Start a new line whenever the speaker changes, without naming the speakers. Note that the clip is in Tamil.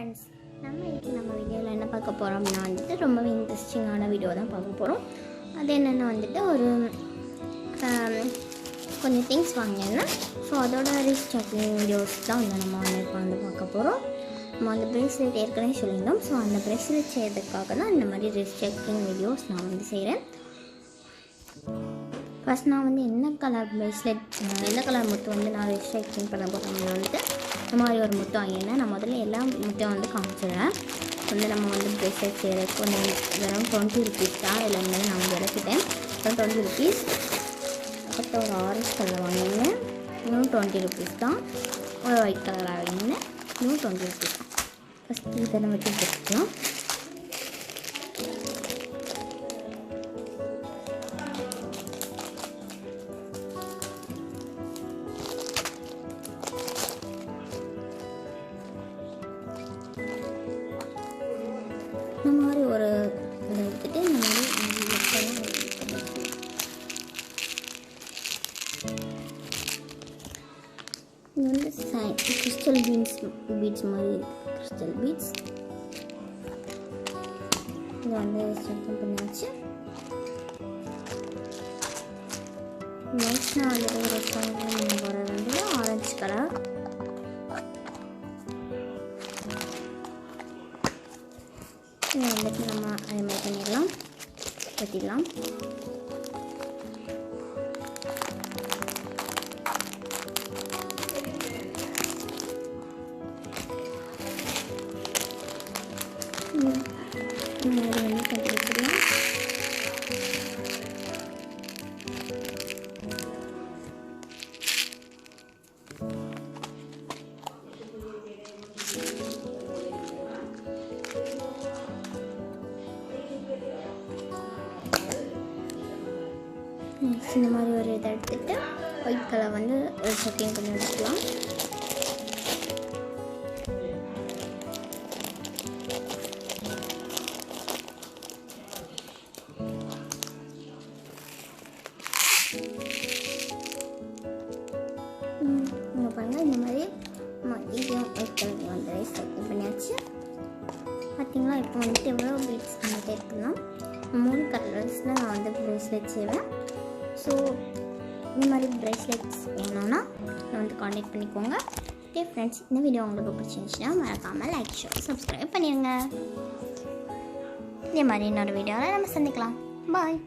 ஃப்ரெண்ட்ஸ், நம்ம வீடியோவில் என்ன பார்க்க போகிறோம் அப்படின்னா வந்துட்டு ரொம்பவே இன்ட்ரெஸ்டிங்கான வீடியோ தான் பார்க்க போகிறோம். அது என்னென்னா வந்துட்டு ஒரு கொஞ்சம் திங்ஸ் வாங்கினேன்னா ஸோ அதோட ரீஸ்டாக்கிங் வீடியோஸ் தான் வந்து நம்ம வந்து பார்க்க போகிறோம். நம்ம அந்த ப்ரேஸ்லெட் ஏற்கனவே சொல்லியிருந்தோம். ஸோ அந்த ப்ரேஸ்லெட் செய்கிறதுக்காக தான் இந்த மாதிரி ரீஸ்டாக்கிங் வீடியோஸ் நான் வந்து செய்கிறேன். ஃபஸ்ட் நான் வந்து என்ன கலர் ப்ரேஸ்லெட் எந்த கலர் முத்து வந்து நான் ரீஸ்டாக்கிங் பண்ண போகிறோம்னு வந்துட்டு இந்த மாதிரி ஒரு முத்து வாங்கினேன். நான் முதல்ல எல்லா முத்தையும் வந்து காமிச்சிடுறேன். வந்து நம்ம வந்து ப்ரேஸ்லெட் செய்கிறதுக்கு கொஞ்சம் வெறும் 20 ருபீஸ் தான். இதில் வந்து நான் வந்து இறக்கிட்டேன். அப்புறம் 20 ருபீஸ். அப்புறம் ஒரு ஆரஞ்சு கலர் வாங்கினேன், இன்னும் 20 ருபீஸ் தான். ஒரு ஒயிட் கலர் வாங்கினேன், இன்னும் 20 ருபீஸ் தான். ஃபஸ்ட்டு இதை நம்ம வச்சுக்கலாம். இந்த மாதிரி ஒரு இதை எடுத்துகிட்டு இந்த மாதிரி இது வந்து கிறிஸ்டல் பீட்ஸ் மாதிரி இருக்குது. கிறிஸ்டல் பீட்ஸ் இதை வந்து ஸ்ட்ரென்தன் பண்ணியாச்சு. நெக்ஸ்ட் நான் வந்து ஒரு போகிறது வந்து ஆரஞ்சு கலர். இதை வந்துட்டு நம்ம அதே மாதிரி பண்ணிடலாம், கட்டிடலாம். நெக்ஸ்ட் இந்த மாதிரி ஒரு இதை எடுத்துகிட்டு ஒயிட் கலர் வந்து ஒரு செட்டிங் பண்ணி வச்சுக்கலாம். நீங்கள் பாருங்கள், இந்த மாதிரி இதையும் ஒயிட் கலர் வந்து செட்டிங் பண்ணியாச்சு. பார்த்தீங்களா, இப்போ வந்துட்டு எவ்வளோ பீட்ஸ் வந்துட்டு இருக்குன்னா 3 கலர்ஸில் நான் வந்து ப்ரேஸ்லெட் செய்வேன். ஸோ இந்த மாதிரி ப்ரேஸ்லெட்ஸ் வேணும்னா நான் வந்து காண்டாக்ட் பண்ணிக்கோங்க. ஓகே ஃப்ரெண்ட்ஸ், இந்த வீடியோ உங்களுக்கு பிடிச்சிருந்துச்சுன்னா மறக்காமல் லைக், ஷேர், சப்ஸ்கிரைப் பண்ணிடுங்க. இதே மாதிரி இன்னொரு வீடியோவில் நம்ம சந்திக்கலாம். பாய்.